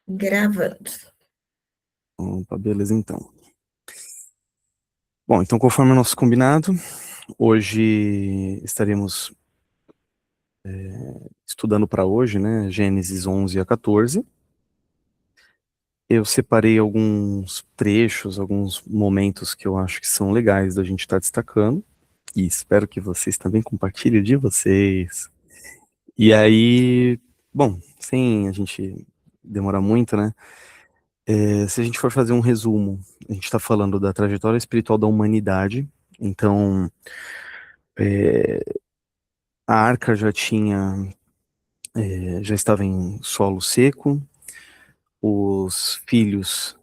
Gravando. Opa, beleza então. Bom, então conforme o nosso combinado, hoje estaremos estudando para hoje, né, Gênesis 11 a 14. Eu separei alguns trechos, alguns momentos que eu acho que são legais da gente estar destacando, e espero que vocês também compartilhem de vocês. E aí, bom, sem a gente demorar muito, né, se a gente for fazer um resumo, a gente está falando da trajetória espiritual da humanidade. Então, a arca já estava em solo seco, os filhos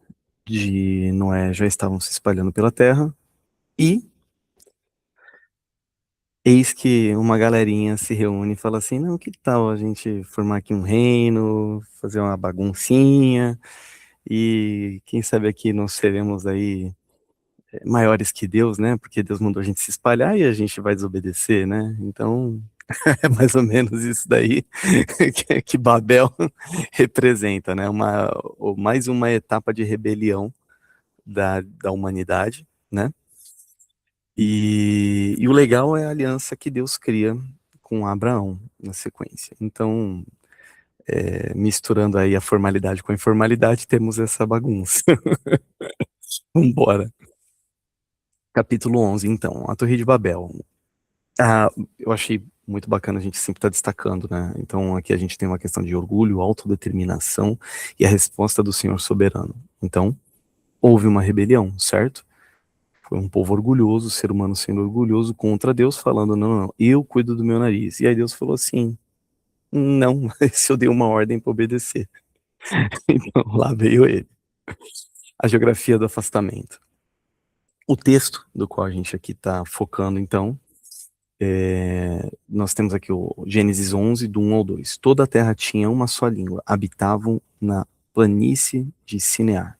de Noé já estavam se espalhando pela terra, e eis que uma galerinha se reúne e fala assim: não, que tal a gente formar aqui um reino, fazer uma baguncinha, e quem sabe aqui nós seremos aí maiores que Deus, né? Porque Deus mandou a gente se espalhar e a gente vai desobedecer, né? Então, é mais ou menos isso daí que Babel representa, né? Mais uma etapa de rebelião da humanidade, né? E o legal é a aliança que Deus cria com Abraão na sequência. Então, misturando aí a formalidade com a informalidade, temos essa bagunça. Vambora. Capítulo 11, então, a Torre de Babel. Ah, eu achei muito bacana a gente sempre estar destacando, né? Então aqui a gente tem uma questão de orgulho, autodeterminação e a resposta do Senhor soberano. Então, houve uma rebelião, certo? Foi um povo orgulhoso, ser humano sendo orgulhoso contra Deus, falando, não, não, eu cuido do meu nariz. E aí Deus falou assim, não, se eu dei uma ordem para obedecer. Então lá veio ele. A geografia do afastamento. O texto do qual a gente aqui está focando, então, nós temos aqui o Gênesis 11, do 1 ao 2. Toda a terra tinha uma só língua, habitavam na planície de Sinear.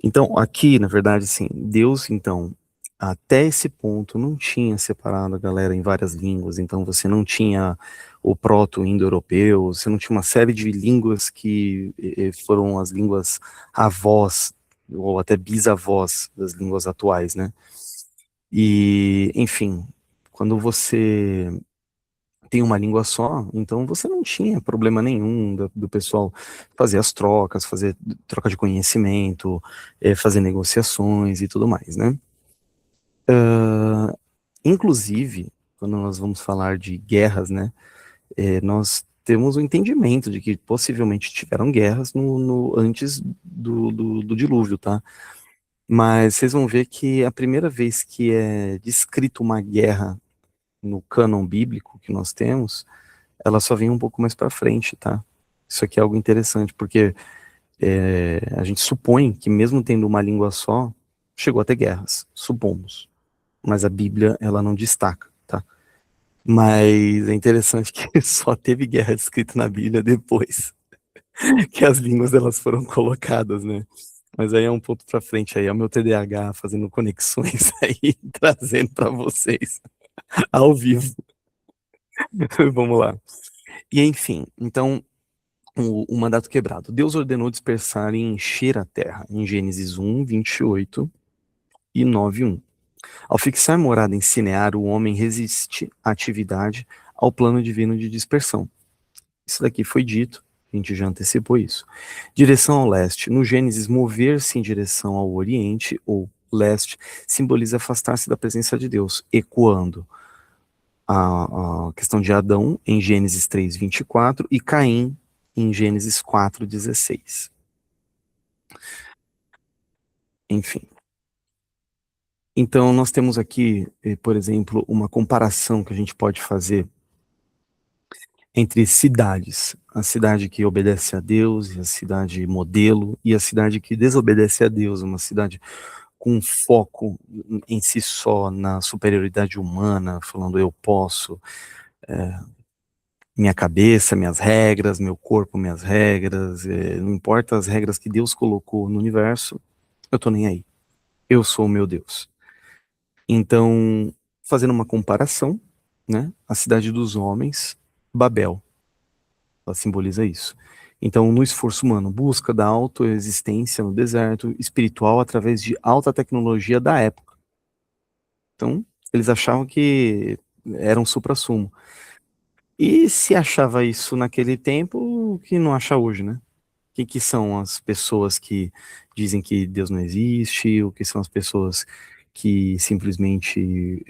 Então, aqui, na verdade, sim, Deus, então, até esse ponto, não tinha separado a galera em várias línguas, então você não tinha o proto-indo-europeu, você não tinha uma série de línguas que foram as línguas avós, ou até bisavós das línguas atuais, né? E, enfim, quando você tem uma língua só, então você não tinha problema nenhum do pessoal fazer as trocas, fazer troca de conhecimento, fazer negociações e tudo mais, né? Inclusive, quando nós vamos falar de guerras, né, nós temos o entendimento de que possivelmente tiveram guerras antes do dilúvio, tá? Mas vocês vão ver que a primeira vez que é descrito uma guerra no cânon bíblico que nós temos, ela só vem um pouco mais para frente, tá? Isso aqui é algo interessante, porque a gente supõe que mesmo tendo uma língua só, chegou a ter guerras, supomos. Mas a Bíblia, ela não destaca, tá? Mas é interessante que só teve guerra escrita na Bíblia depois que as línguas elas foram colocadas, né? Mas aí é um ponto para frente aí, é o meu TDAH fazendo conexões aí, trazendo para vocês ao vivo. Vamos lá. E enfim, então o mandato quebrado. Deus ordenou dispersar e encher a terra, em Gênesis 1, 28 e 9, 1. Ao fixar morada em Sinear, o homem resiste à atividade ao plano divino de dispersão. Isso daqui foi dito, a gente já antecipou isso. Direção ao leste. No Gênesis, mover-se em direção ao oriente, ou leste, simboliza afastar-se da presença de Deus, ecoando a questão de Adão em Gênesis 3, 24 e Caim em Gênesis 4, 16. Enfim. Então, nós temos aqui, por exemplo, uma comparação que a gente pode fazer entre cidades. A cidade que obedece a Deus, e a cidade modelo, e a cidade que desobedece a Deus, uma cidade com foco em si só, na superioridade humana, falando eu posso, minha cabeça, minhas regras, meu corpo, minhas regras, não importa as regras que Deus colocou no universo, eu tô nem aí. Eu sou o meu Deus. Então, fazendo uma comparação, né, a cidade dos homens, Babel, ela simboliza isso. Então, no esforço humano, busca da autoexistência no deserto, espiritual através de alta tecnologia da época. Então, eles achavam que era um suprassumo. E se achava isso naquele tempo, o que não acha hoje, né? Que são as pessoas que dizem que Deus não existe, o que são as pessoas que simplesmente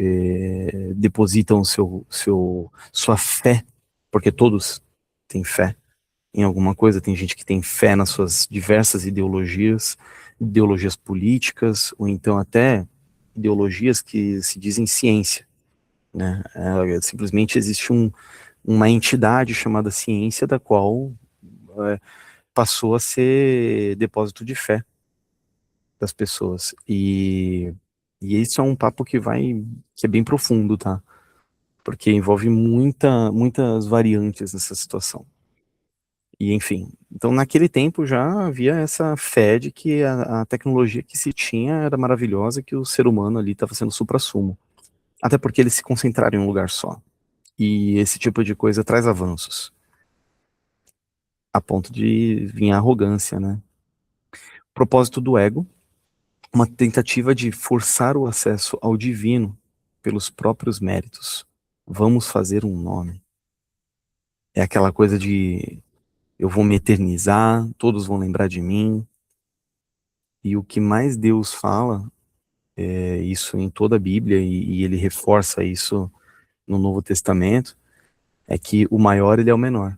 depositam sua fé, porque todos têm fé em alguma coisa, tem gente que tem fé nas suas diversas ideologias, ideologias políticas, ou então até ideologias que se dizem ciência, né? Simplesmente existe uma entidade chamada ciência da qual passou a ser depósito de fé das pessoas. E isso é um papo que é bem profundo, tá? Porque envolve muitas variantes nessa situação. E enfim, então naquele tempo já havia essa fé de que a tecnologia que se tinha era maravilhosa, que o ser humano ali estava sendo suprassumo. Até porque eles se concentraram em um lugar só. E esse tipo de coisa traz avanços, a ponto de vir a arrogância, né? Propósito do ego, uma tentativa de forçar o acesso ao divino pelos próprios méritos. Vamos fazer um nome. É aquela coisa de eu vou me eternizar, todos vão lembrar de mim. E o que mais Deus fala, isso em toda a Bíblia, e ele reforça isso no Novo Testamento, é que o maior ele é o menor.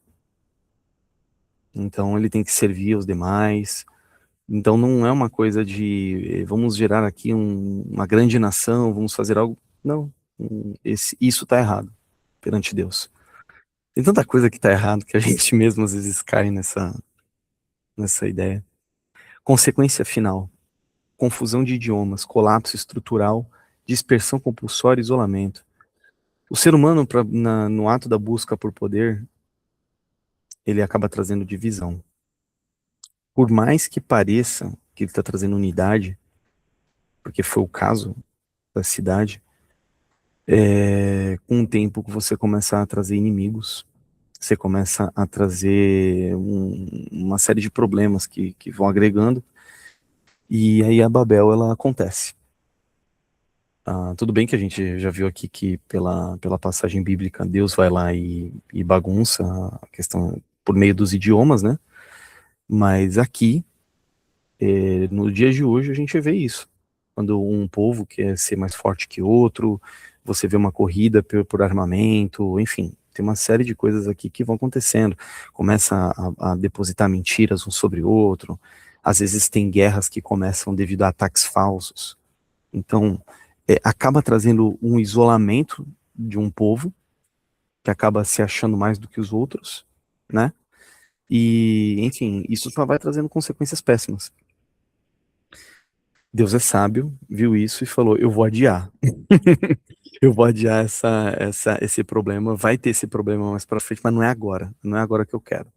Então ele tem que servir aos demais. Então não é uma coisa de vamos gerar aqui uma grande nação, vamos fazer algo. Não, isso está errado perante Deus. Tem tanta coisa que está errado que a gente mesmo às vezes cai nessa ideia. Consequência final: confusão de idiomas, colapso estrutural, dispersão compulsória e isolamento. O ser humano, no ato da busca por poder, ele acaba trazendo divisão. Por mais que pareça que ele está trazendo unidade, porque foi o caso da cidade, com o tempo que você começa a trazer inimigos, você começa a trazer uma série de problemas que vão agregando, e aí a Babel, ela acontece. Tudo bem que a gente já viu aqui que pela passagem bíblica, Deus vai lá e bagunça a questão por meio dos idiomas, né? Mas aqui, no dia de hoje, a gente vê isso. Quando um povo quer ser mais forte que outro, você vê uma corrida por armamento, enfim, tem uma série de coisas aqui que vão acontecendo. Começa a depositar mentiras um sobre o outro. Às vezes tem guerras que começam devido a ataques falsos. Então, acaba trazendo um isolamento de um povo que acaba se achando mais do que os outros, né? E, enfim, isso só vai trazendo consequências péssimas. Deus é sábio, viu isso e falou: eu vou adiar. Eu vou adiar esse problema. Vai ter esse problema mais pra frente, mas não é agora. Não é agora que eu quero.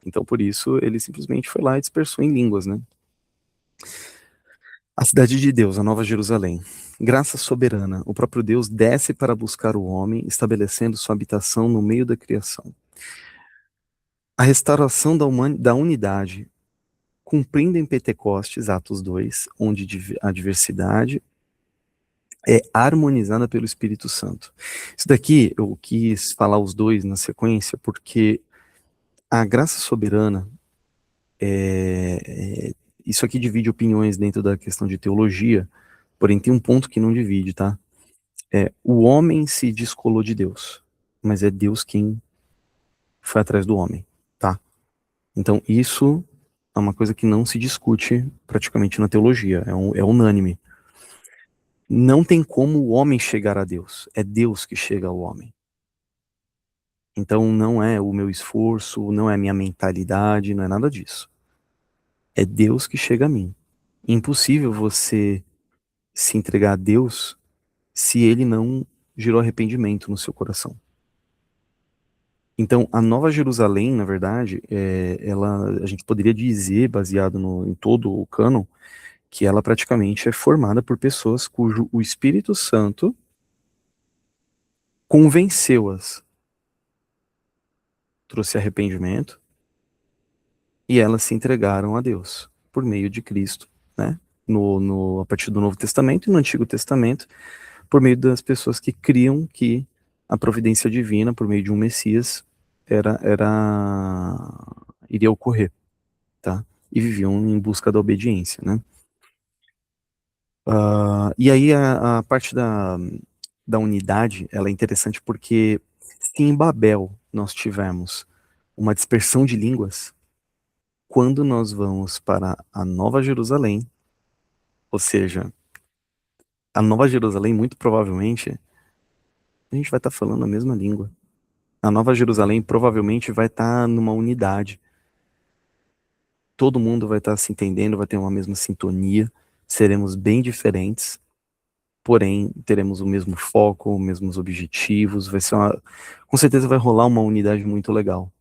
Então, por isso, ele simplesmente foi lá e dispersou em línguas, né? A cidade de Deus, a Nova Jerusalém. Graça soberana, o próprio Deus desce para buscar o homem, estabelecendo sua habitação no meio da criação. A restauração da unidade, cumprindo em Pentecostes, Atos 2, onde a diversidade é harmonizada pelo Espírito Santo. Isso daqui eu quis falar os dois na sequência, porque a graça soberana, isso aqui divide opiniões dentro da questão de teologia, porém tem um ponto que não divide, tá? O homem se descolou de Deus, mas é Deus quem foi atrás do homem, tá? Então isso é uma coisa que não se discute praticamente na teologia, é unânime. Não tem como o homem chegar a Deus, é Deus que chega ao homem. Então não é o meu esforço, não é a minha mentalidade, não é nada disso. É Deus que chega a mim. Impossível você se entregar a Deus se ele não gerou arrependimento no seu coração. Então, a Nova Jerusalém, na verdade, a gente poderia dizer, baseado em todo o cânon, que ela praticamente é formada por pessoas cujo o Espírito Santo convenceu-as, trouxe arrependimento, e elas se entregaram a Deus por meio de Cristo, né? A partir do Novo Testamento e no Antigo Testamento, por meio das pessoas que criam que a providência divina, por meio de um Messias, iria ocorrer, tá? E viviam em busca da obediência, né? E aí a parte da unidade, ela é interessante porque se em Babel nós tivemos uma dispersão de línguas, quando nós vamos para a Nova Jerusalém, ou seja, a Nova Jerusalém, muito provavelmente, a gente vai estar falando a mesma língua. A Nova Jerusalém provavelmente vai estar numa unidade. Todo mundo vai estar se entendendo, vai ter uma mesma sintonia. Seremos bem diferentes, porém teremos o mesmo foco, os mesmos objetivos. Com certeza vai rolar uma unidade muito legal.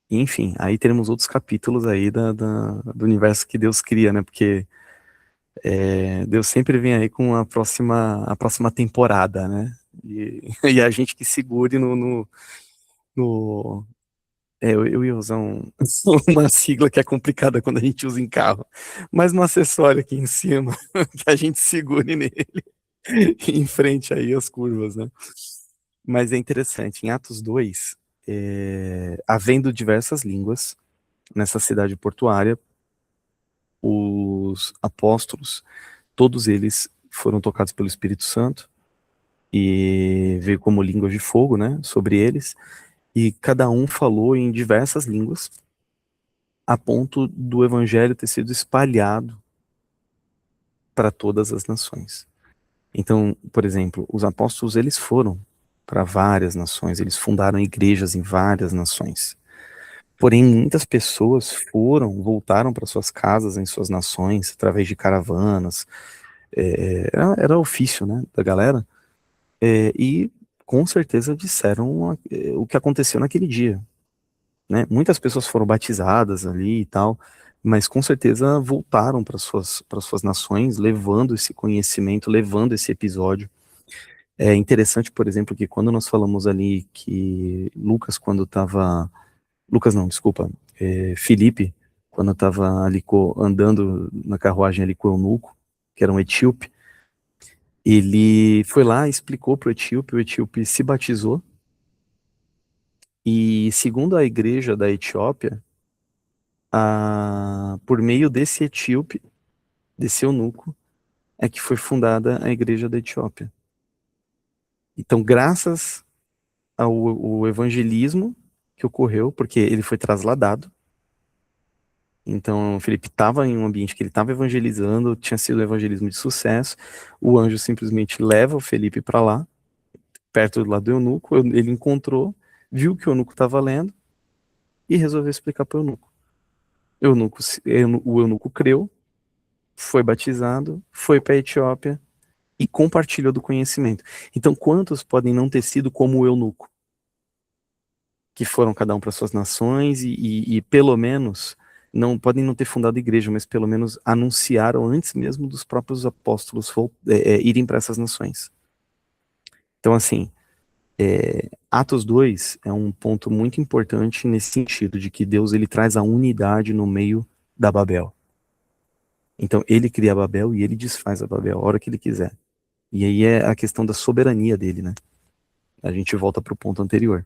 E, enfim, aí teremos outros capítulos aí do universo que Deus cria, né? Porque Deus sempre vem aí com a próxima temporada, né? E, e a gente que segure no, eu ia usar uma sigla que é complicada quando a gente usa em carro, mas no acessório aqui em cima, que a gente segure nele em frente aí às curvas, né? Mas é interessante, em Atos 2, havendo diversas línguas nessa cidade portuária, os apóstolos, todos eles foram tocados pelo Espírito Santo e veio como línguas de fogo, né, sobre eles, e cada um falou em diversas línguas, a ponto do evangelho ter sido espalhado para todas as nações. Então, por exemplo, os apóstolos eles foram para várias nações, eles fundaram igrejas em várias nações. Porém, muitas pessoas voltaram para suas casas em suas nações através de caravanas. Era ofício, né, da galera. E com certeza disseram o que aconteceu naquele dia, né? Muitas pessoas foram batizadas ali e tal, mas com certeza voltaram para suas nações, levando esse conhecimento, levando esse episódio. É interessante, por exemplo, que quando nós falamos ali que Lucas, quando estava. Lucas não, desculpa. Filipe, quando estava ali andando na carruagem ali com o eunuco, que era um etíope, ele foi lá, explicou para o etíope se batizou, e segundo a igreja da Etiópia, por meio desse etíope, desse eunuco, é que foi fundada a igreja da Etiópia. Então, graças ao evangelismo que ocorreu, porque ele foi trasladado, então o Felipe estava em um ambiente que ele estava evangelizando, tinha sido um evangelismo de sucesso, o anjo simplesmente leva o Felipe para lá, perto do lado do eunuco, ele encontrou, viu que o eunuco estava lendo e resolveu explicar para o eunuco. O eunuco creu, foi batizado, foi para a Etiópia e compartilhou do conhecimento. Então, quantos podem não ter sido como o eunuco, que foram cada um para suas nações e pelo menos não podem não ter fundado igreja, mas pelo menos anunciaram antes mesmo dos próprios apóstolos irem para essas nações. Então, assim, Atos 2 é um ponto muito importante nesse sentido de que Deus ele traz a unidade no meio da Babel. Então, ele cria a Babel e ele desfaz a Babel a hora que ele quiser. E aí é a questão da soberania dele, né? A gente volta para o ponto anterior.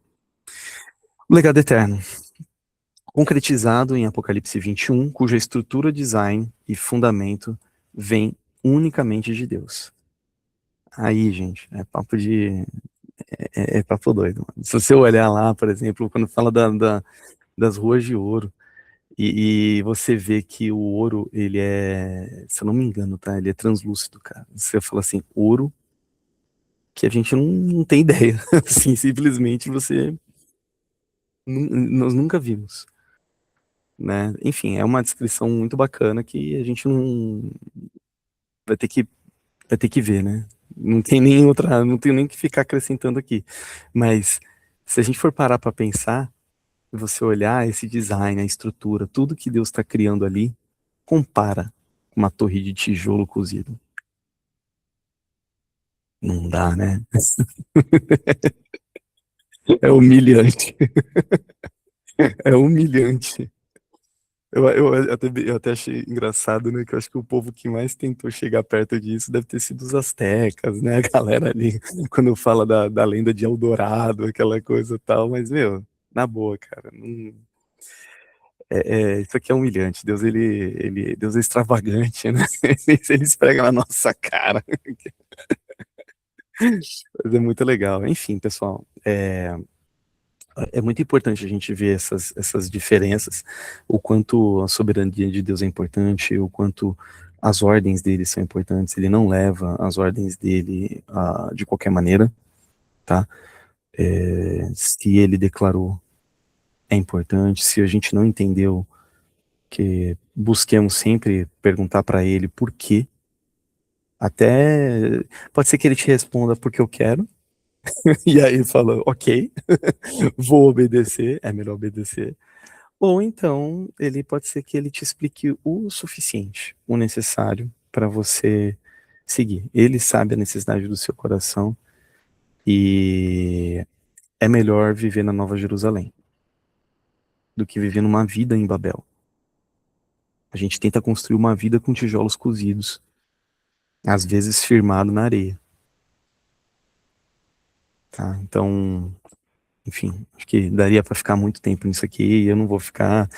O legado eterno, concretizado em Apocalipse 21, cuja estrutura, design e fundamento vem unicamente de Deus. Aí, gente, é papo doido. Mano. Se você olhar lá, por exemplo, quando fala das ruas de ouro, e você vê que o ouro, ele se eu não me engano, tá? Ele é translúcido, cara. Você fala assim, ouro que a gente não tem ideia. Assim, simplesmente nós nunca vimos, né? Enfim, é uma descrição muito bacana que a gente não vai ter que vai ter que ver, né? Não tem nem que ficar acrescentando aqui. Mas se a gente for parar para pensar, você olhar esse design, a estrutura, tudo que Deus está criando ali, compara com uma torre de tijolo cozido. Não dá, né? É humilhante. É humilhante. eu até achei engraçado, né? Que eu acho que o povo que mais tentou chegar perto disso deve ter sido os astecas, né? A galera ali, quando fala da lenda de Eldorado, aquela coisa e tal, mas, meu, na boa, cara, isso aqui é humilhante. Deus é extravagante, né? Ele esfrega na nossa cara. Mas é muito legal. Enfim, pessoal, é muito importante a gente ver essas diferenças, o quanto a soberania de Deus é importante, o quanto as ordens dele são importantes. Ele não leva as ordens dele de qualquer maneira, tá? Se ele declarou, é importante. Se a gente não entendeu, que busquemos sempre perguntar para ele por quê. Até pode ser que ele te responda porque eu quero, e aí fala, ok, vou obedecer, é melhor obedecer. Ou então, ele pode ser que ele te explique o suficiente, o necessário para você seguir. Ele sabe a necessidade do seu coração e é melhor viver na Nova Jerusalém do que viver numa vida em Babel. A gente tenta construir uma vida com tijolos cozidos, às vezes firmado na areia, tá? Então, enfim, acho que daria para ficar muito tempo nisso aqui e eu não vou ficar.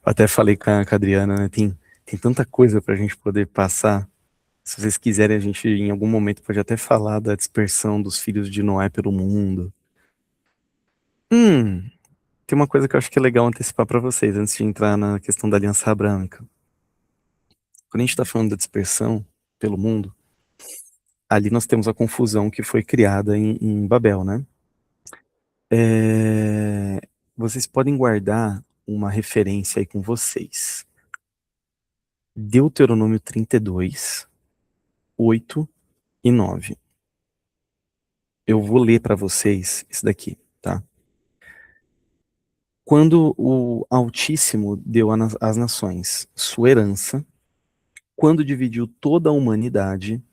Eu até falei com a Adriana, né? Tem tanta coisa para a gente poder passar. Se vocês quiserem, a gente em algum momento pode até falar da dispersão dos filhos de Noé pelo mundo. Hum, tem uma coisa que eu acho que é legal antecipar para vocês antes de entrar na questão da aliança abrâmica. Quando a gente está falando da dispersão pelo mundo, ali nós temos a confusão que foi criada em Babel, né? É, vocês podem guardar uma referência aí com vocês. Deuteronômio 32, 8 e 9. Eu vou ler para vocês isso daqui, tá? Quando o Altíssimo deu às nações sua herança, quando dividiu toda a humanidade,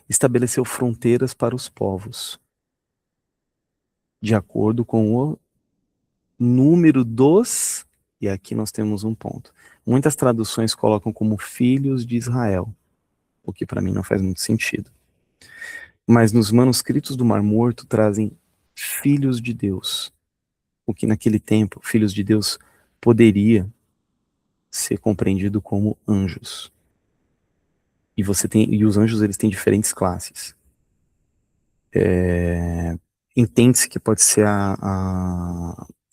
estabeleceu fronteiras para os povos, de acordo com o número dos. E aqui nós temos um ponto. Muitas traduções colocam como filhos de Israel, o que para mim não faz muito sentido. Mas nos manuscritos do Mar Morto trazem filhos de Deus, o que naquele tempo, filhos de Deus, poderia ser compreendido como anjos. E os anjos eles têm diferentes classes. Entende-se que pode ser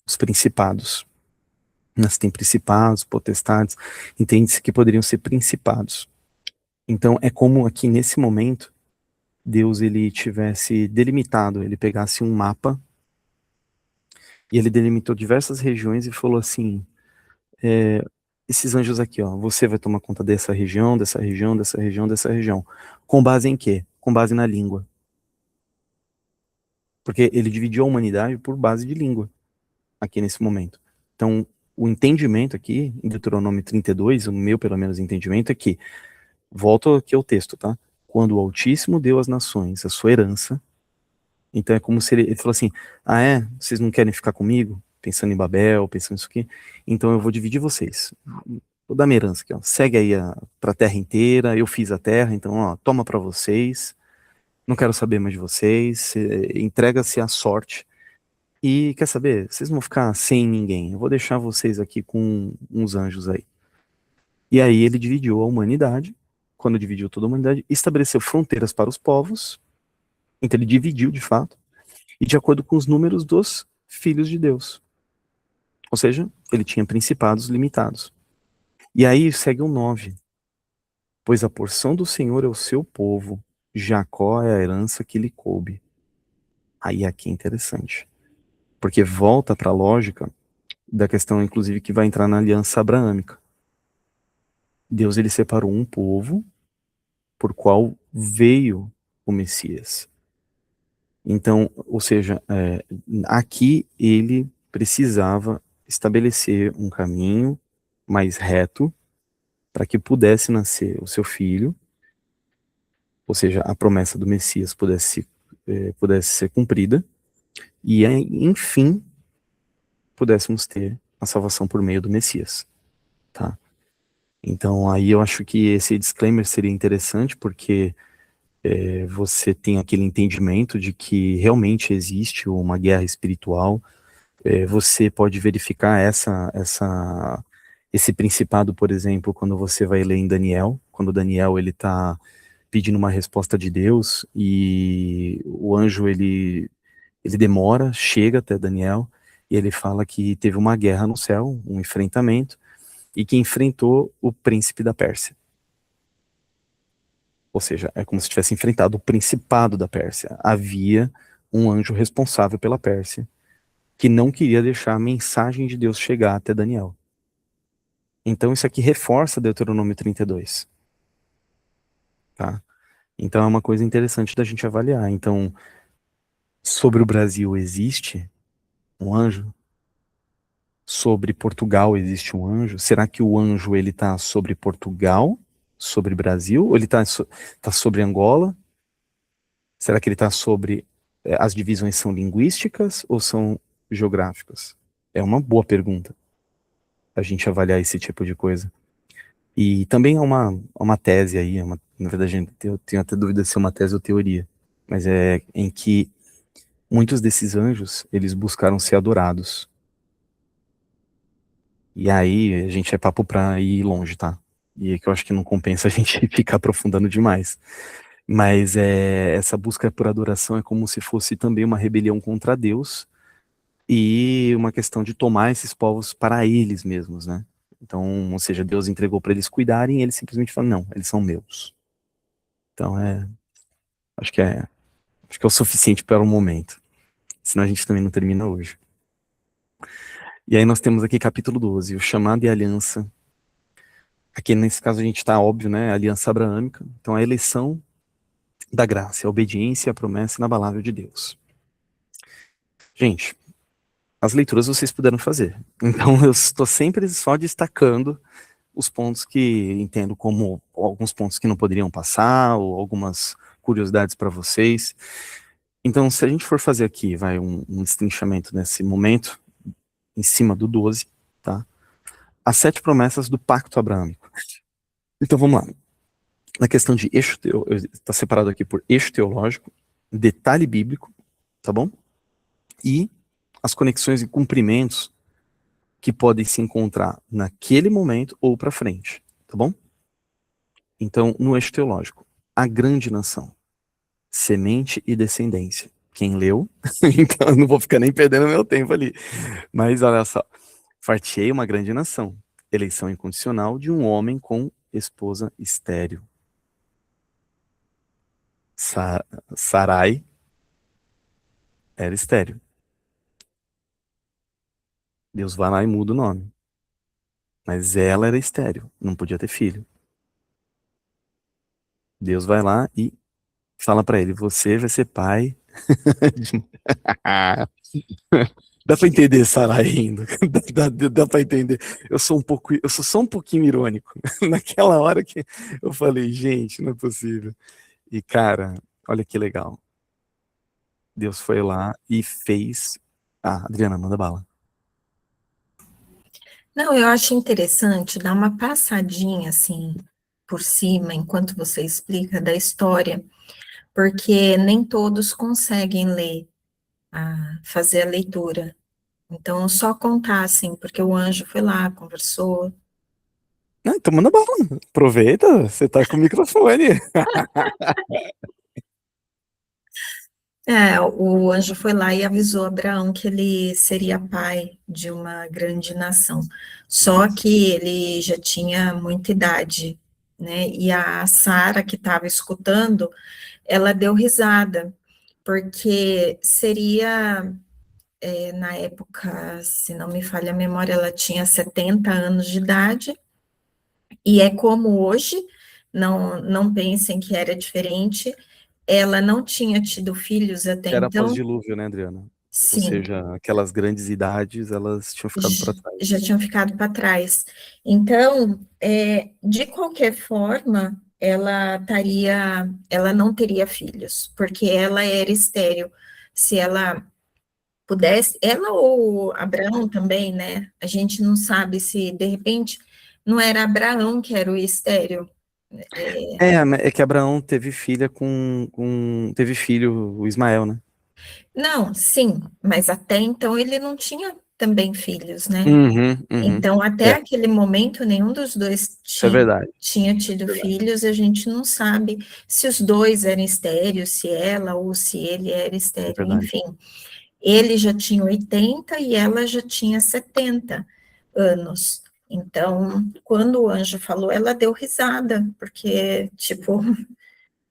os principados. Mas tem principados, potestades, entende-se que poderiam ser principados. Então é como aqui nesse momento Deus ele tivesse delimitado, ele pegasse um mapa e ele delimitou diversas regiões e falou assim: esses anjos aqui, ó, você vai tomar conta dessa região, dessa região, dessa região, dessa região. Com base em quê? Com base na língua. Porque ele dividiu a humanidade por base de língua, aqui nesse momento. Então, o entendimento aqui, em Deuteronômio 32, o meu, pelo menos, entendimento é que, volto aqui ao texto, tá? Quando o Altíssimo deu às nações a sua herança, então é como se ele falou assim: vocês não querem ficar comigo? Pensando em Babel, pensando nisso aqui? Então eu vou dividir vocês. Vou dar minha herança aqui, ó. Segue aí pra terra inteira, eu fiz a terra, então, ó, toma para vocês. Não quero saber mais de vocês. Entrega-se à sorte. E quer saber? Vocês vão ficar sem ninguém. Eu vou deixar vocês aqui com uns anjos aí. E aí ele dividiu a humanidade. Quando dividiu toda a humanidade, estabeleceu fronteiras para os povos. Então ele dividiu de fato. E de acordo com os números dos filhos de Deus. Ou seja, ele tinha principados limitados. E aí segue o 9. Pois a porção do Senhor é o seu povo. Jacó é a herança que lhe coube. Aí aqui é interessante. Porque volta para a lógica da questão, inclusive, que vai entrar na aliança abraâmica. Deus ele separou um povo por qual veio o Messias. Então, ou seja, aqui ele precisava estabelecer um caminho mais reto para que pudesse nascer o seu filho, ou seja, a promessa do Messias pudesse ser cumprida, e enfim pudéssemos ter a salvação por meio do Messias, tá? Então aí eu acho que esse disclaimer seria interessante, porque você tem aquele entendimento de que realmente existe uma guerra espiritual. Você pode verificar esse principado, por exemplo, quando você vai ler em Daniel, quando Daniel ele está pedindo uma resposta de Deus e o anjo ele demora, chega até Daniel e ele fala que teve uma guerra no céu, um enfrentamento, e que enfrentou o príncipe da Pérsia. Ou seja, é como se tivesse enfrentado o principado da Pérsia. Havia um anjo responsável pela Pérsia que não queria deixar a mensagem de Deus chegar até Daniel. Então isso aqui reforça Deuteronômio 32, tá? Então é uma coisa interessante da gente avaliar. Então, sobre o Brasil existe um anjo? Sobre Portugal existe um anjo? Será que o anjo ele tá sobre Portugal, sobre Brasil, ou ele tá sobre Angola? Será que ele tá sobre as divisões são linguísticas ou são geográficas? É uma boa pergunta a gente avaliar esse tipo de coisa. E também há uma tese aí, na verdade eu tenho até dúvida se é uma tese ou teoria, mas é em que muitos desses anjos, eles buscaram ser adorados. E aí a gente é papo pra ir longe, tá? E é que eu acho que não compensa a gente ficar aprofundando demais. Mas essa busca por adoração é como se fosse também uma rebelião contra Deus e uma questão de tomar esses povos para eles mesmos, né? Então, ou seja, Deus entregou para eles cuidarem e eles simplesmente falam, não, eles são meus. Então, acho que é, acho que é o suficiente para o momento. Senão a gente também não termina hoje. E aí nós temos aqui capítulo 12, o chamado e a aliança. Aqui nesse caso a gente está óbvio, né? A aliança abraâmica. Então a eleição da graça, a obediência e a promessa inabalável de Deus. Gente, as leituras vocês puderam fazer. Então eu estou sempre só destacando os pontos que entendo como alguns pontos que não poderiam passar, ou algumas curiosidades para vocês. Então, se a gente for fazer aqui, vai um destrinchamento nesse momento, em cima do 12, tá? As 7 promessas do pacto abraâmico. Então vamos lá. Na questão de eixo, está separado aqui por eixo teológico, detalhe bíblico, tá bom? E as conexões e cumprimentos que podem se encontrar naquele momento ou para frente, tá bom? Então, no eixo teológico, a grande nação, semente e descendência. Quem leu? Então eu não vou ficar nem perdendo meu tempo ali. Mas olha só, fartei uma grande nação, eleição incondicional de um homem com esposa estéril. Sarai era estéril. Deus vai lá e muda o nome. Mas ela era estéril, não podia ter filho. Deus vai lá e fala pra ele: você vai ser pai. Dá pra entender Sarai ainda. Dá pra entender. Eu sou só um pouquinho irônico. Naquela hora que eu falei, gente, não é possível. E cara, olha que legal. Deus foi lá e fez. Ah, Adriana, manda bala. Não, eu acho interessante dar uma passadinha assim por cima, enquanto você explica da história, porque nem todos conseguem ler, fazer a leitura. Então, só contar assim, porque o anjo foi lá, conversou. Ah, então manda bala. Aproveita, você tá com o microfone. O anjo foi lá e avisou Abraão que ele seria pai de uma grande nação. Só Isso. que ele já tinha muita idade, né? E a Sara, que estava escutando, ela deu risada, porque seria, na época, se não me falha a memória, ela tinha 70 anos de idade, e é como hoje, não pensem que era diferente, ela não tinha tido filhos até Era então, pós-dilúvio, né, Adriana? Ou sim, seja, aquelas grandes idades, elas tinham ficado para já trás. tinham ficado para trás. Então, de qualquer forma, ela não teria filhos, porque ela era estéril. Se ela pudesse, ela ou Abraão também, né? A gente não sabe se, de repente, não era Abraão que era o estéreo. É que Abraão teve filha teve filho, o Ismael, né? Não, sim, mas até então ele não tinha também filhos, né? Uhum, uhum. Então, até É, aquele momento, nenhum dos dois isso é verdade. tinha tido filhos, a gente não sabe se os dois eram estéreos, se ela ou se ele era É estéreo, verdade. enfim. Ele já tinha 80 e ela já tinha 70 anos. Então, quando o anjo falou, ela deu risada, porque, tipo,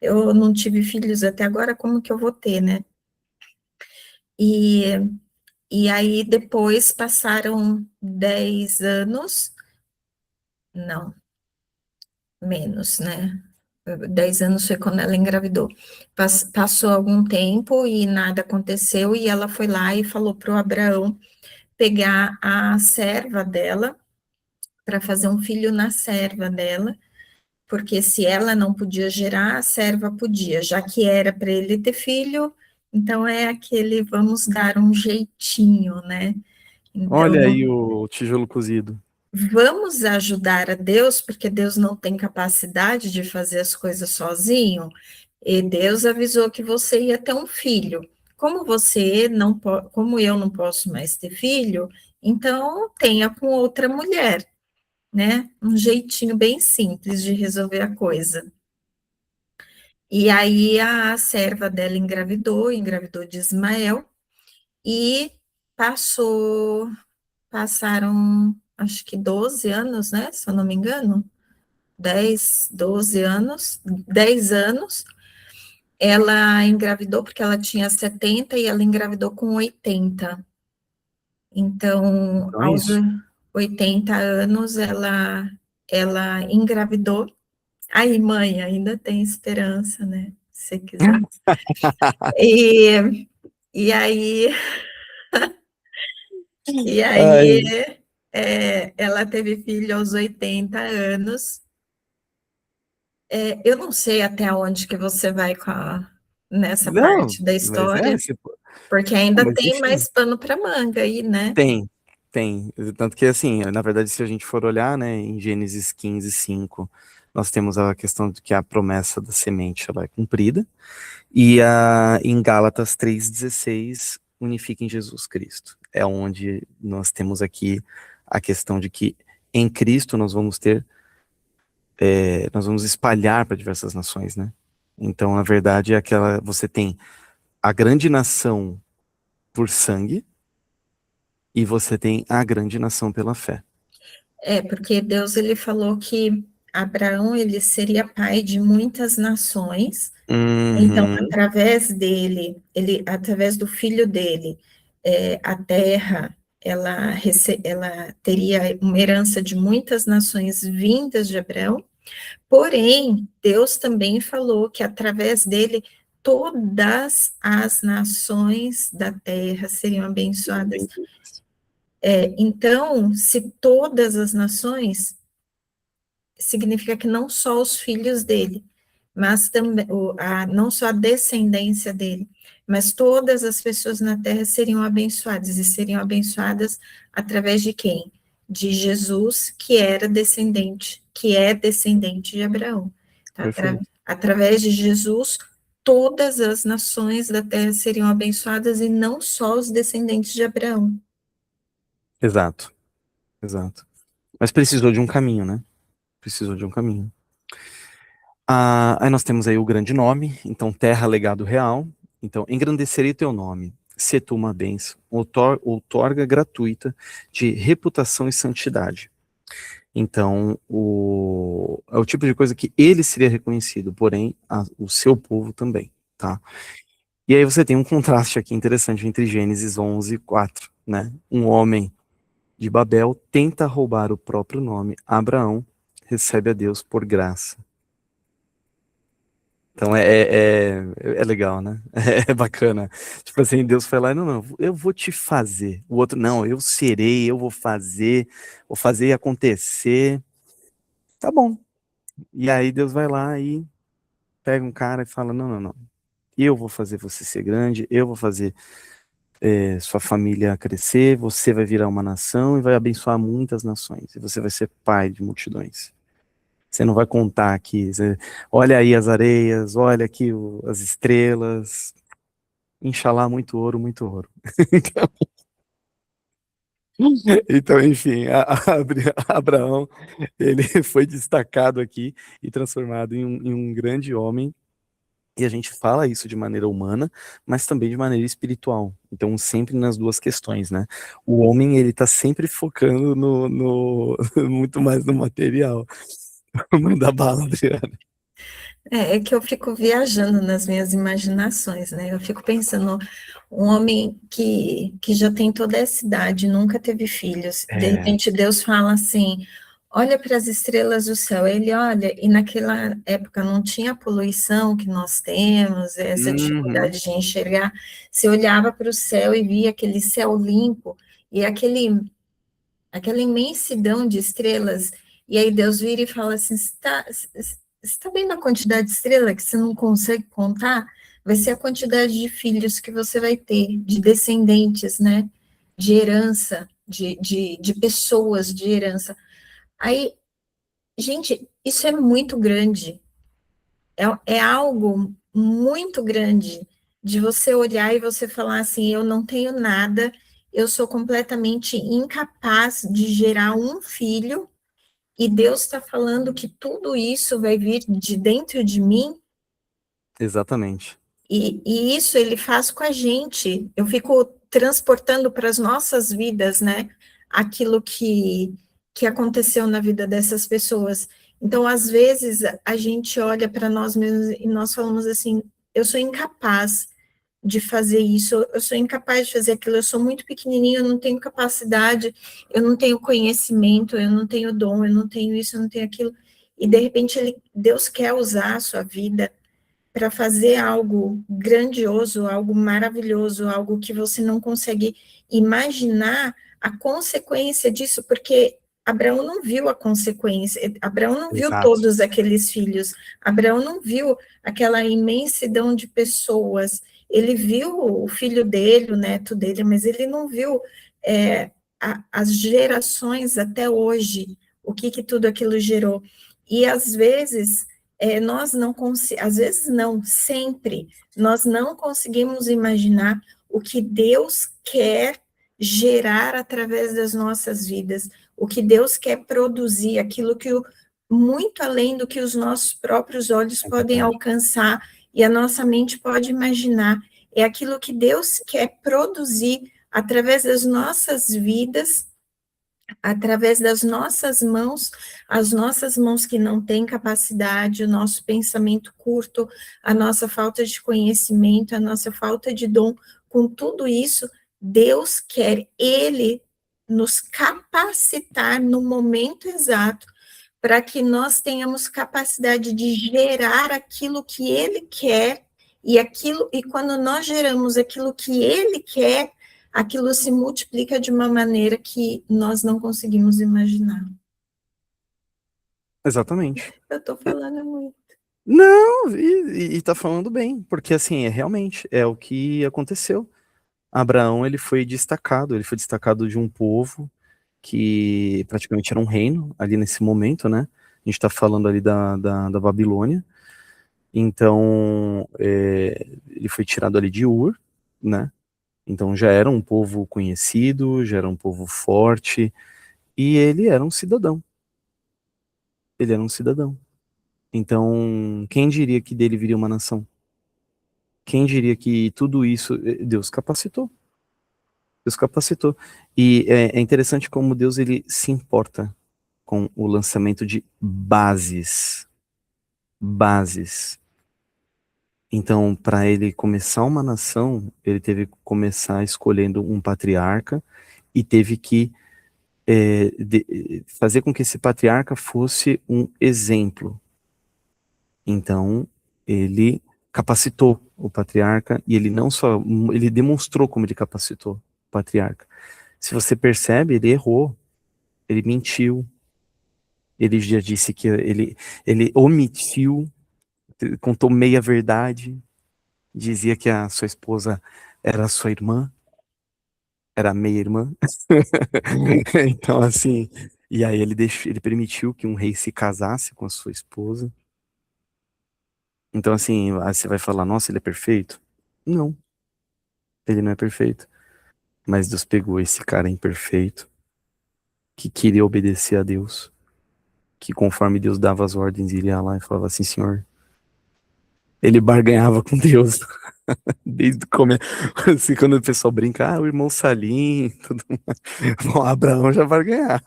eu não tive filhos até agora, como que eu vou ter, né? E, e aí, depois passaram 10 anos, não, menos, né? 10 anos foi quando ela engravidou. Passou algum tempo e nada aconteceu, e ela foi lá e falou para o Abraão pegar a serva dela para fazer um filho na serva dela, porque se ela não podia gerar, a serva podia, já que era para ele ter filho, então é aquele vamos dar um jeitinho, né? Olha Então, aí o tijolo cozido. vamos ajudar a Deus, porque Deus não tem capacidade de fazer as coisas sozinho, e Deus avisou que você ia ter um filho. Como você não como eu não posso mais ter filho, então tenha com outra mulher, né? Um jeitinho bem simples de resolver a coisa. E aí a serva dela engravidou de Ismael e passaram acho que 12 anos, né? Se eu não me engano, 10, 12 anos, 10 anos. Ela engravidou porque ela tinha 70 e ela engravidou com 80. Então, Então é aos isso. 80 anos, ela engravidou. Aí, mãe, ainda tem esperança, né? Se quiser. E, e aí, e aí Ai, ela teve filho aos 80 anos. Eu não sei até onde que você vai nessa não, parte da mas história, porque ainda mas tem enfim, mais pano para manga aí, né? tem, tem. Tanto que assim, na verdade, se a gente for olhar, né, em Gênesis 15:5, nós temos a questão de que a promessa da semente ela é cumprida, e em Gálatas 3:16 unifica em Jesus Cristo. É onde nós temos aqui a questão de que em Cristo nós vamos espalhar para diversas nações, né? Então, na verdade, é aquela, você tem a grande nação por sangue e você tem a grande nação pela fé. Porque Deus ele falou que Abraão ele seria pai de muitas nações. Então, Uhum, através dele, através do filho dele, a terra ela teria uma herança de muitas nações vindas de Abraão. Porém, Deus também falou que através dele todas as nações da terra seriam abençoadas. Então, se todas as nações, significa que não só os filhos dele, mas também não só a descendência dele, mas todas as pessoas na terra seriam abençoadas, e seriam abençoadas através de quem? De Jesus, que é descendente de Abraão. Então, perfeito. através de Jesus, todas as nações da terra seriam abençoadas, e não só os descendentes de Abraão. Exato, exato. Mas precisou de um caminho, né? Precisou de um caminho. Aí nós temos aí o grande nome, então terra, legado real. Então, engrandecerei teu nome, se tu uma bênção, outorga gratuita de reputação e santidade. Então, é o tipo de coisa que ele seria reconhecido, porém, o seu povo também, tá? E aí você tem um contraste aqui interessante entre Gênesis 11:4, né? Um homem de Babel tenta roubar o próprio nome, Abraão recebe a Deus por graça. Então é legal, né? É bacana. Tipo assim, Deus foi lá e não, eu vou te fazer. O outro, não, eu serei, eu vou fazer acontecer. Tá bom. E aí Deus vai lá e pega um cara e fala, não, eu vou fazer você ser grande, eu vou fazer. sua família crescer, você vai virar uma nação e vai abençoar muitas nações. E você vai ser pai de multidões. Você não vai contar aqui. Olha aí as areias, olha aqui as estrelas. Inxalá, muito ouro, muito ouro. Então, enfim, Abraão, ele foi destacado aqui e transformado em um grande homem. E a gente fala isso de maneira humana, mas também de maneira espiritual. Então, sempre nas duas questões, né? O homem, ele tá sempre focando muito mais no material. Manda bala, Adriana. É que eu fico viajando nas minhas imaginações, né? Eu fico pensando, um homem que já tem toda essa idade, nunca teve filhos, de É. repente Deus fala assim: olha para as estrelas do céu. Ele olha, e naquela época não tinha a poluição que nós temos, essa Uhum. dificuldade de enxergar. Você olhava para o céu e via aquele céu limpo, e aquela imensidão de estrelas, e aí Deus vira e fala assim: está vendo a quantidade de estrela que você não consegue contar? Vai ser a quantidade de filhos que você vai ter, de descendentes, né? De herança, de pessoas de herança. Aí, gente, isso é muito grande, é algo muito grande de você olhar e você falar assim: eu não tenho nada, eu sou completamente incapaz de gerar um filho, e Deus está falando que tudo isso vai vir de dentro de mim, Exatamente. e isso ele faz com a gente. Eu fico transportando para as nossas vidas, né? Aquilo que aconteceu na vida dessas pessoas. Então, às vezes, a gente olha para nós mesmos e nós falamos assim: eu sou incapaz de fazer isso, eu sou incapaz de fazer aquilo, eu sou muito pequenininho, eu não tenho capacidade, eu não tenho conhecimento, eu não tenho dom, eu não tenho isso, eu não tenho aquilo. E de repente Deus quer usar a sua vida para fazer algo grandioso, algo maravilhoso, algo que você não consegue imaginar a consequência disso, porque Abraão não viu a consequência, Abraão não viu Exato. todos aqueles filhos, Abraão não viu aquela imensidão de pessoas, ele viu o filho dele, o neto dele, mas ele não viu as gerações até hoje, o que tudo aquilo gerou. E às vezes nós não conseguimos, às vezes não, sempre, nós não conseguimos imaginar o que Deus quer gerar através das nossas vidas, o que Deus quer produzir, aquilo que muito além do que os nossos próprios olhos É podem verdade. alcançar e a nossa mente pode imaginar, é aquilo que Deus quer produzir através das nossas vidas, através das nossas mãos, as nossas mãos que não têm capacidade, o nosso pensamento curto, a nossa falta de conhecimento, a nossa falta de dom, com tudo isso, Deus quer, Ele nos capacitar no momento exato para que nós tenhamos capacidade de gerar aquilo que Ele quer, e quando nós geramos aquilo que Ele quer, aquilo se multiplica de uma maneira que nós não conseguimos imaginar. Exatamente. Eu estou falando muito. Não, e tá falando bem, porque assim, realmente, é o que aconteceu. Abraão, ele foi destacado de um povo que praticamente era um reino ali nesse momento, né? A gente tá falando ali da Babilônia. Então, ele foi tirado ali de Ur, né? Então já era um povo conhecido, já era um povo forte, e ele era um cidadão. Ele era um cidadão. Então, quem diria que dele viria uma nação? Quem diria que tudo isso Deus capacitou? Deus capacitou. E é interessante como Deus ele se importa com o lançamento de bases, bases. Então, para ele começar uma nação, ele teve que começar escolhendo um patriarca e teve que fazer com que esse patriarca fosse um exemplo. Então, ele capacitou o patriarca e ele não só, ele demonstrou como ele capacitou o patriarca. Se você percebe, ele errou, ele mentiu, ele já disse que ele omitiu, contou meia verdade, dizia que a sua esposa era sua irmã, era meia-irmã. Então, assim, e aí ele permitiu que um rei se casasse com a sua esposa. Então, assim, aí você vai falar, nossa, ele é perfeito? Não, ele não é perfeito. Mas Deus pegou esse cara imperfeito, que queria obedecer a Deus, que conforme Deus dava as ordens, ele ia lá e falava assim, Senhor, ele barganhava com Deus. Desde o começo, assim, quando o pessoal brinca, o irmão Salim, tudo mais. Bom, Abraão já vai ganhar.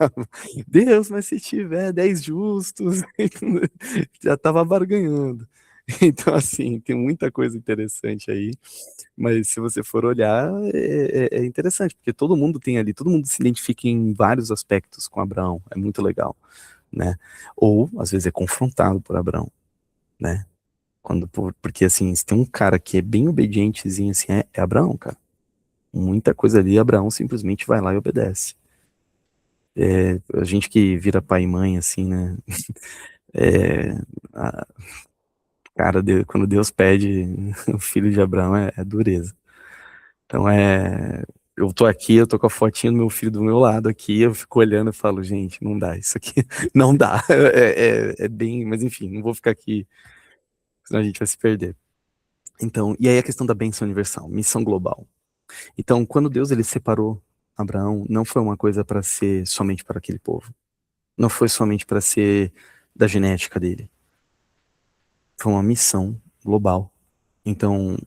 Deus, mas se tiver 10 justos, já estava barganhando. Então, assim, tem muita coisa interessante aí, mas se você for olhar, é interessante, porque todo mundo tem ali, todo mundo se identifica em vários aspectos com Abraão, é muito legal, né? Ou, às vezes, é confrontado por Abraão, né? Porque assim, se tem um cara que é bem obedientezinho assim, é Abraão, cara. Muita coisa ali, Abraão simplesmente vai lá e obedece. A gente que vira pai e mãe, assim, né? É, a- cara, quando Deus pede o filho de Abraão, é dureza. Então eu tô aqui, eu tô com a fotinha do meu filho do meu lado aqui, eu fico olhando e falo, gente, não dá, isso aqui não dá. É bem, mas enfim, não vou ficar aqui, senão a gente vai se perder. Então, e aí a questão da bênção universal, missão global. Então, quando Deus ele separou Abraão, não foi uma coisa para ser somente para aquele povo. Não foi somente para ser da genética dele. Foi uma missão global. Então,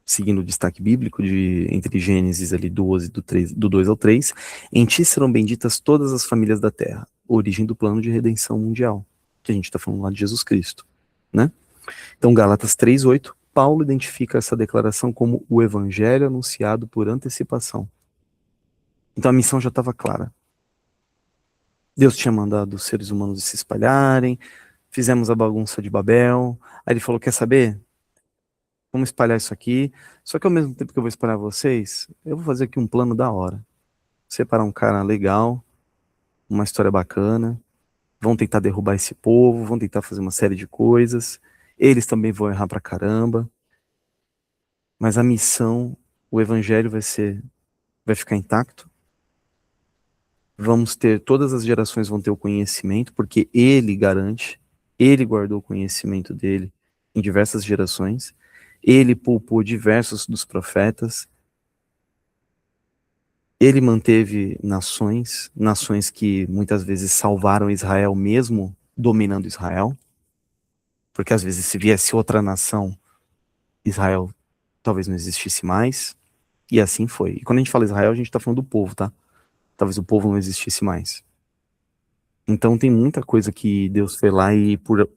seguindo o destaque bíblico de entre Gênesis ali 12 do 2 ao 3, em ti serão benditas todas as famílias da terra, origem do plano de redenção mundial, que a gente está falando lá de Jesus Cristo, né? Então, Gálatas 3:8, Paulo identifica essa declaração como o evangelho anunciado por antecipação. Então a missão já estava clara. Deus tinha mandado os seres humanos se espalharem, fizemos a bagunça de Babel. Aí ele falou: quer saber? Vamos espalhar isso aqui. Só que ao mesmo tempo que eu vou espalhar vocês, eu vou fazer aqui um plano da hora. Separar um cara legal, uma história bacana. Vão tentar derrubar esse povo, vão tentar fazer uma série de coisas. Eles também vão errar pra caramba. Mas a missão, o evangelho vai ficar intacto. Vamos ter, todas as gerações vão ter o conhecimento, porque ele garante, ele guardou o conhecimento dele em diversas gerações, ele poupou diversos dos profetas, ele manteve nações, nações que muitas vezes salvaram Israel mesmo dominando Israel, porque às vezes se viesse outra nação, Israel talvez não existisse mais, e assim foi. E quando a gente fala Israel, a gente está falando do povo, tá? Talvez o povo não existisse mais. Então tem muita coisa que Deus foi lá e por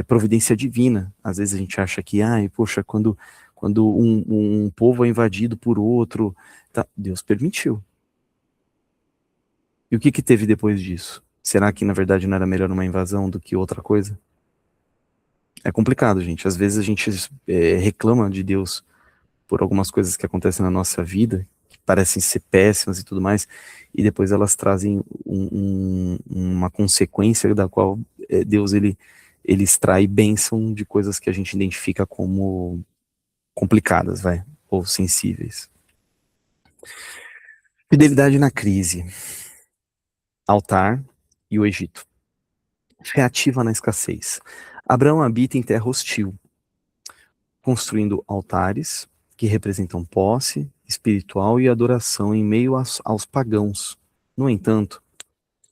providência divina. Às vezes a gente acha que, ai, poxa, quando um povo é invadido por outro, tá, Deus permitiu. E o que que teve depois disso? Será que na verdade não era melhor uma invasão do que outra coisa? É complicado, gente. Às vezes a gente reclama de Deus por algumas coisas que acontecem na nossa vida, que parecem ser péssimas e tudo mais, e depois elas trazem uma consequência da qual Deus ele extrai bênção de coisas que a gente identifica como complicadas, vai, ou sensíveis. Fidelidade na crise, altar e o Egito. Fé ativa na escassez. Abraão habita em terra hostil, construindo altares que representam posse espiritual e adoração em meio aos pagãos. No entanto,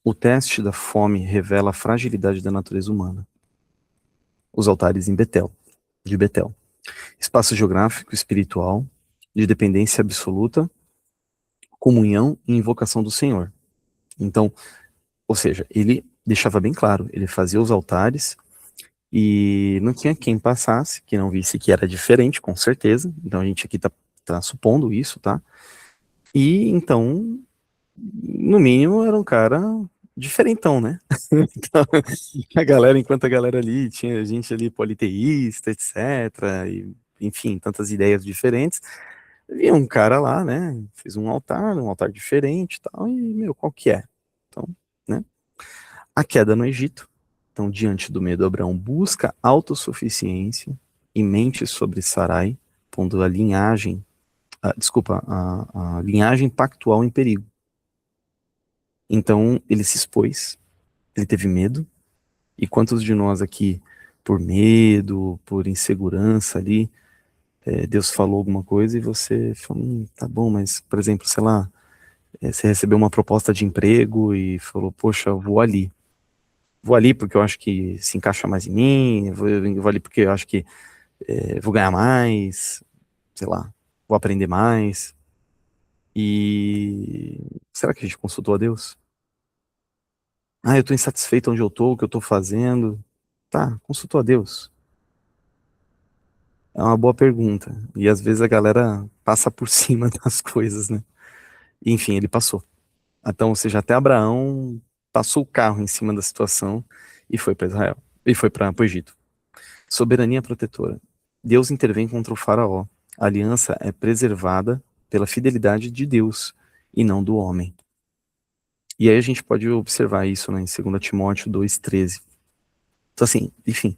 o teste da fome revela a fragilidade da natureza humana. Os altares em Betel, de Betel. Espaço geográfico, espiritual, de dependência absoluta, comunhão e invocação do Senhor. Então, ou seja, ele deixava bem claro, ele fazia os altares e não tinha quem passasse, que não visse que era diferente, com certeza. Então a gente aqui tá supondo isso, tá? E então, no mínimo, era um cara diferentão, né? Então, enquanto a galera ali, tinha gente ali politeísta, etc. E, enfim, tantas ideias diferentes. Via um cara lá, né? Fez um altar diferente e tal, e, meu, qual que é? Então, né? A queda no Egito. Então, diante do medo, Abraão busca autossuficiência e mente sobre Sarai, pondo a linhagem desculpa, a linhagem pactual em perigo. Então, ele se expôs, ele teve medo, e quantos de nós aqui, por medo, por insegurança ali, Deus falou alguma coisa e você falou, tá bom, mas, por exemplo, sei lá, você recebeu uma proposta de emprego e falou, poxa, eu vou ali. Vou ali porque eu acho que se encaixa mais em mim, vou ali porque eu acho que vou ganhar mais, sei lá, vou aprender mais. E será que a gente consultou a Deus? Eu tô insatisfeito onde eu tô, o que eu tô fazendo. Tá, consultou a Deus. É uma boa pergunta. E às vezes a galera passa por cima das coisas, né? E, enfim, ele passou. Então, ou seja, até Abraão passou o carro em cima da situação e foi para Israel. E foi para o Egito. Soberania protetora. Deus intervém contra o faraó. A aliança é preservada pela fidelidade de Deus e não do homem. E aí a gente pode observar isso, né, em 2 Timóteo 2,13. Então, assim, enfim,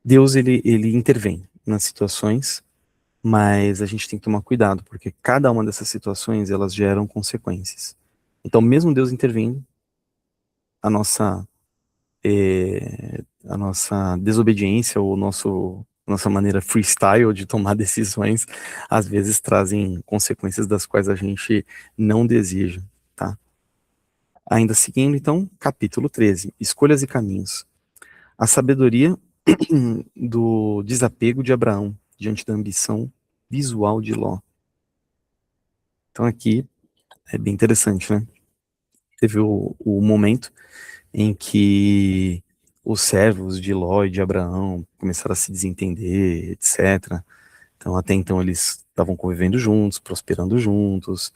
Deus ele intervém nas situações, mas a gente tem que tomar cuidado, porque cada uma dessas situações, elas geram consequências. Então, mesmo Deus intervindo, a nossa, a nossa desobediência ou nossa maneira freestyle de tomar decisões, às vezes trazem consequências das quais a gente não deseja, tá? Ainda seguindo, então, capítulo 13, escolhas e caminhos. A sabedoria do desapego de Abraão diante da ambição visual de Ló. Então aqui é bem interessante, né? Teve o momento em que os servos de Ló e de Abraão começaram a se desentender, etc. Então até então eles estavam convivendo juntos, prosperando juntos,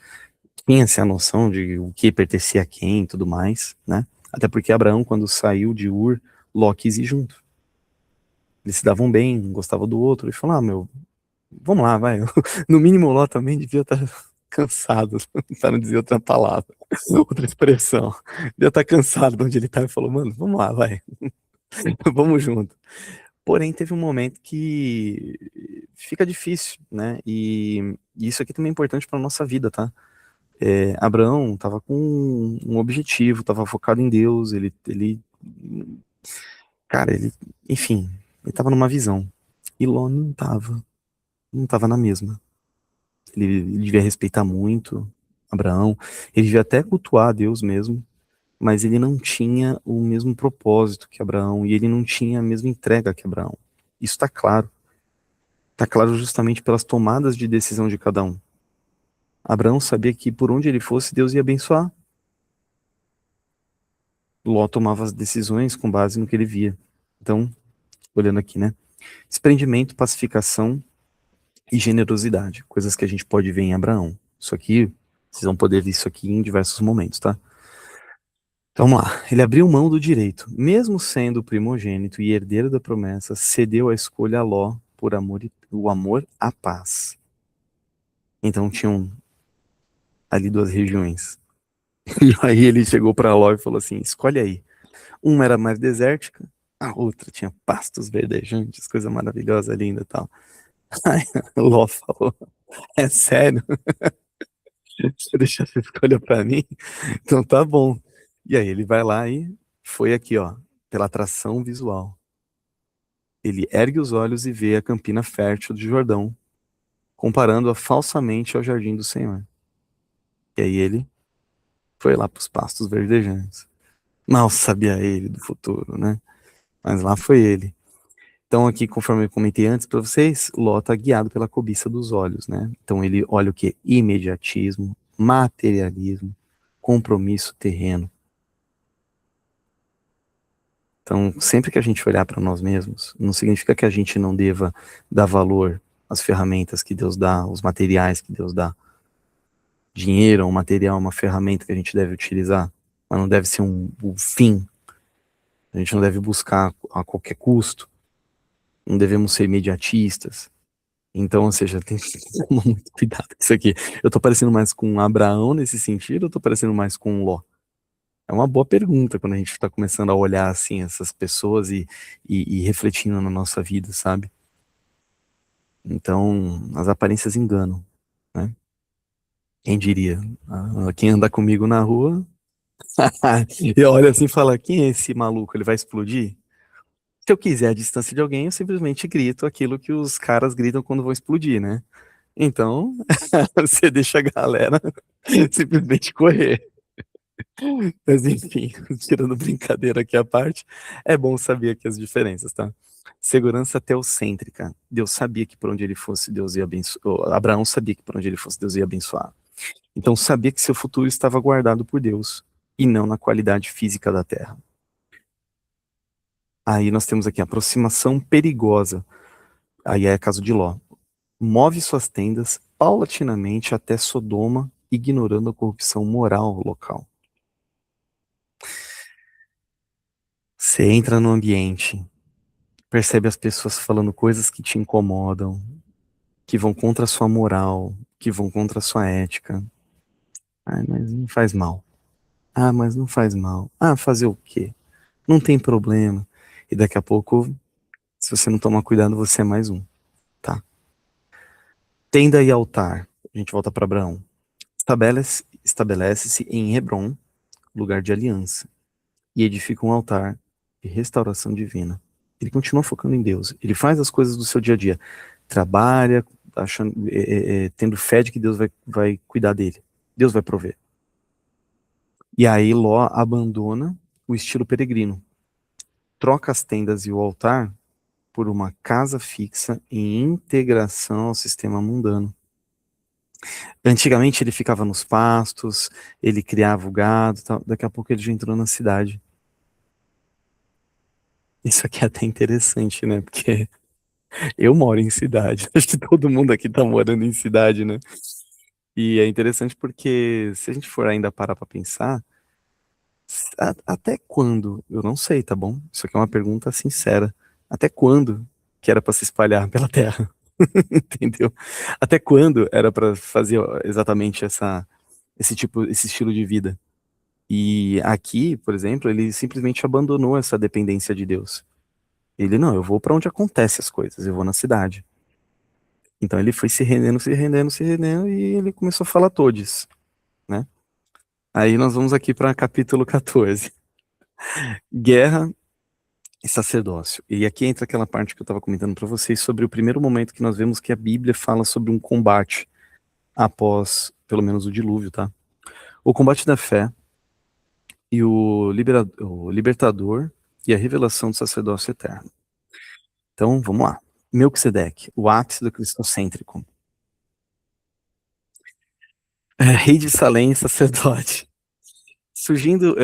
tinha-se a noção de o que pertencia a quem e tudo mais, né? Até porque Abraão, quando saiu de Ur, Ló quis ir junto. Eles se davam bem, gostavam do outro, e falaram, meu, vamos lá, vai. No mínimo, o Ló também devia estar cansado, para não dizer outra palavra, outra expressão. Devia estar cansado de onde ele estava e falou, mano, vamos lá, vai. Vamos junto. Porém, teve um momento que fica difícil, né? E isso aqui também é importante para nossa vida, tá? Abraão estava com um objetivo, estava focado em Deus, cara, enfim, ele estava numa visão. E Ló não estava na mesma. Ele devia respeitar muito Abraão, ele devia até cultuar a Deus mesmo, mas ele não tinha o mesmo propósito que Abraão e ele não tinha a mesma entrega que Abraão. Isso está claro. Está claro justamente pelas tomadas de decisão de cada um. Abraão sabia que por onde ele fosse, Deus ia abençoar. Ló tomava as decisões com base no que ele via. Então, olhando aqui, né? Desprendimento, pacificação e generosidade, coisas que a gente pode ver em Abraão. Isso aqui, vocês vão poder ver isso aqui em diversos momentos, tá? Então vamos lá. Ele abriu mão do direito, mesmo sendo primogênito e herdeiro da promessa, cedeu a escolha a Ló por o amor à paz. Então tinham ali duas regiões. E aí ele chegou para Ló e falou assim: escolhe aí. Uma era mais desértica, a outra tinha pastos verdejantes, coisa maravilhosa, linda e tal. Aí Ló falou: é sério? Você deixa essa escolha para mim? Então tá bom. E aí ele vai lá e foi aqui, ó, pela atração visual. Ele ergue os olhos e vê a campina fértil de Jordão, comparando-a falsamente ao jardim do Senhor. E aí ele foi lá para os pastos verdejantes. Mal sabia ele do futuro, né? Mas lá foi ele. Então aqui, conforme eu comentei antes para vocês, Ló está guiado pela cobiça dos olhos, né? Então ele olha o que? Imediatismo, materialismo, compromisso terreno. Então, sempre que a gente olhar para nós mesmos, não significa que a gente não deva dar valor às ferramentas que Deus dá, os materiais que Deus dá. Dinheiro é um material, uma ferramenta que a gente deve utilizar, mas não deve ser um fim. A gente não deve buscar a qualquer custo. Não devemos ser imediatistas. Então, ou seja, tem que tomar muito cuidado com isso aqui. Eu tô parecendo mais com Abraão nesse sentido, ou eu tô parecendo mais com Ló? É uma boa pergunta quando a gente está começando a olhar assim essas pessoas e refletindo na nossa vida, sabe? Então, as aparências enganam. né? Quem diria? Quem anda comigo na rua e olha assim e fala, quem é esse maluco? Ele vai explodir? Se eu quiser a distância de alguém, eu simplesmente grito aquilo que os caras gritam quando vão explodir, né? Então, você deixa a galera simplesmente correr. Mas enfim, tirando brincadeira aqui à parte, é bom saber aqui as diferenças, tá? Segurança teocêntrica. Deus sabia que por onde ele fosse, Deus ia abençoar. Abraão sabia que por onde ele fosse, Deus ia abençoar. Então sabia que seu futuro estava guardado por Deus e não na qualidade física da terra. Aí nós temos aqui a aproximação perigosa. Aí é caso de Ló. Move suas tendas paulatinamente até Sodoma, ignorando a corrupção moral local. Você entra no ambiente, percebe as pessoas falando coisas que te incomodam, que vão contra a sua moral, que vão contra a sua ética. Ah, mas não faz mal. Ah, mas não faz mal. Ah, fazer o quê? Não tem problema. E daqui a pouco, se você não tomar cuidado, você é mais um, tá? Tenda e altar. A gente volta para Abraão. Estabelece-se em Hebrom, lugar de aliança, e edifica um altar de restauração divina. Ele continua focando em Deus. Ele faz as coisas do seu dia a dia. Trabalha, achando, tendo fé de que Deus vai cuidar dele. Deus vai prover. E aí Ló abandona o estilo peregrino. Troca as tendas e o altar por uma casa fixa em integração ao sistema mundano. Antigamente ele ficava nos pastos, ele criava o gado, tal. Daqui a pouco ele já entrou na cidade. Isso aqui é até interessante, né? Porque eu moro em cidade. Acho que todo mundo aqui tá morando em cidade, né? E é interessante porque se a gente for ainda parar pra pensar, até quando? Eu não sei, tá bom? Isso aqui é uma pergunta sincera. Até quando que era pra se espalhar pela Terra? Entendeu? Até quando era pra fazer exatamente esse estilo de vida? E aqui, por exemplo, ele simplesmente abandonou essa dependência de Deus. Ele, não, eu vou pra onde acontecem as coisas, eu vou na cidade. Então ele foi se rendendo, se rendendo, se rendendo e ele começou a falar todes, né? Aí nós vamos aqui para capítulo 14. Guerra e sacerdócio. E aqui entra aquela parte que eu estava comentando para vocês sobre o primeiro momento que nós vemos que a Bíblia fala sobre um combate após, pelo menos, o dilúvio, tá? O combate da fé e o libertador e a revelação do sacerdócio eterno. Então, vamos lá. Melquisedeque, o ápice do cristocêntrico. Rei de Salém, sacerdote. Surgindo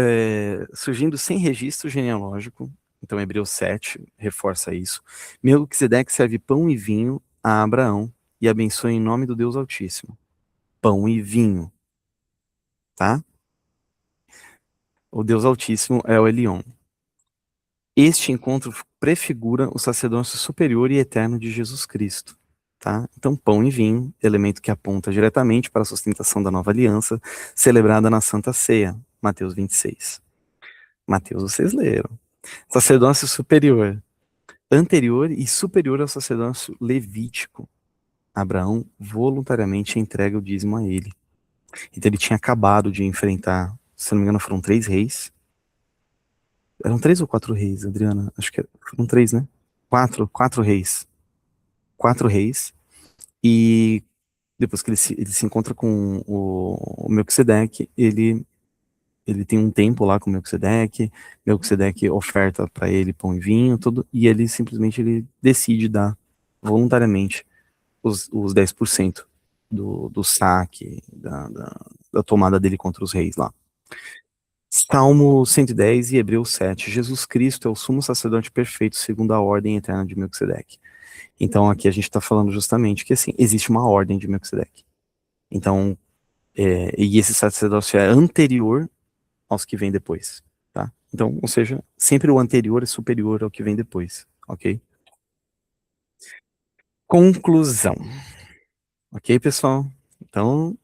sem registro genealógico, então Hebreus 7 reforça isso. Melquisedeque serve pão e vinho a Abraão e abençoa em nome do Deus Altíssimo. Pão e vinho, tá? O Deus Altíssimo é o Elion. Este encontro prefigura o sacerdócio superior e eterno de Jesus Cristo, tá? Então, pão e vinho, elemento que aponta diretamente para a sustentação da nova aliança, celebrada na Santa Ceia, Mateus 26. Mateus, vocês leram. Sacerdócio superior, anterior e superior ao sacerdócio levítico. Abraão voluntariamente entrega o dízimo a ele. Então ele tinha acabado de enfrentar, se não me engano, foram 3 reis. Eram 3 ou 4 reis, Adriana? Acho que foram 3, né? Quatro reis. 4 reis. E depois que ele se encontra com o Melquisedeque, ele tem um tempo lá com o Melquisedeque oferta para ele pão e vinho, tudo, e ele simplesmente ele decide dar voluntariamente os 10% do saque, da tomada dele contra os reis lá. Salmo 110 e Hebreus 7. Jesus Cristo é o sumo sacerdote perfeito segundo a ordem eterna de Melquisedeque. Então aqui a gente está falando justamente que assim, existe uma ordem de Melquisedeque. Então, e esse sacerdócio é anterior aos que vêm depois, tá? Então, ou seja, sempre o anterior é superior ao que vem depois, ok? Conclusão, ok, pessoal? Então,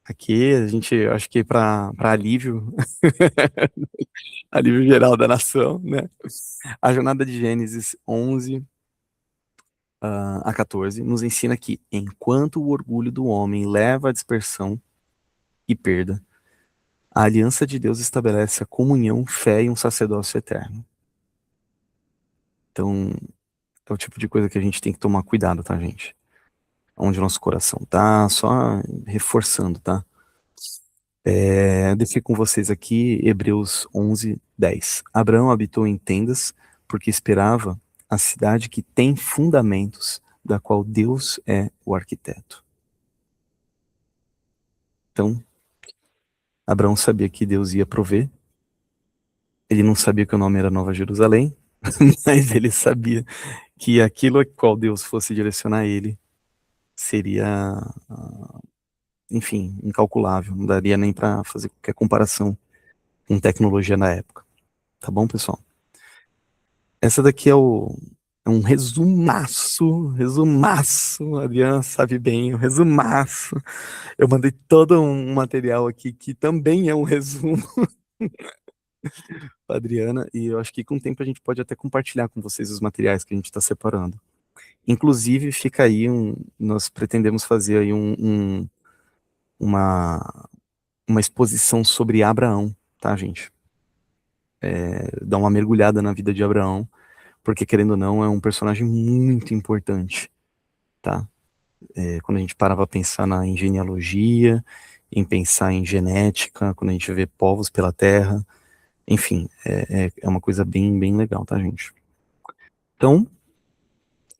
aqui a gente, acho que para alívio, alívio geral da nação, né? A jornada de Gênesis 11 a 14, nos ensina que enquanto o orgulho do homem leva à dispersão e perda, a aliança de Deus estabelece a comunhão, fé e um sacerdócio eterno. Então, é o tipo de coisa que a gente tem que tomar cuidado, tá, gente? Onde o nosso coração tá, só reforçando, tá? Deixei com vocês aqui Hebreus 11, 10. Abraão habitou em tendas porque esperava a cidade que tem fundamentos, da qual Deus é o arquiteto. Então, Abraão sabia que Deus ia prover. Ele não sabia que o nome era Nova Jerusalém, mas ele sabia que aquilo a qual Deus fosse direcionar ele seria, enfim, incalculável. Não daria nem para fazer qualquer comparação com tecnologia na época. Tá bom, pessoal? Essa daqui é um resumaço, a Adriana sabe bem, um resumaço. Eu mandei todo um material aqui que também é um resumo para Adriana, e eu acho que com o tempo a gente pode até compartilhar com vocês os materiais que a gente está separando. Inclusive, fica aí, nós pretendemos fazer aí uma, uma exposição sobre Abraão, tá, gente? Dar uma mergulhada na vida de Abraão, porque querendo ou não, é um personagem muito importante, tá? Quando a gente para pra pensar em genealogia, em pensar em genética, quando a gente vê povos pela terra, enfim, é uma coisa bem, bem legal, tá, gente? Então,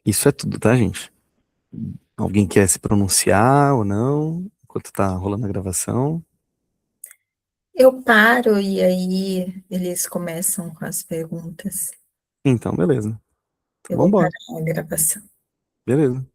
isso é tudo, tá, gente? Alguém quer se pronunciar ou não, enquanto tá rolando a gravação? Eu paro e aí eles começam com as perguntas. Então, beleza. Eu vou parar Vambora, a gravação. beleza.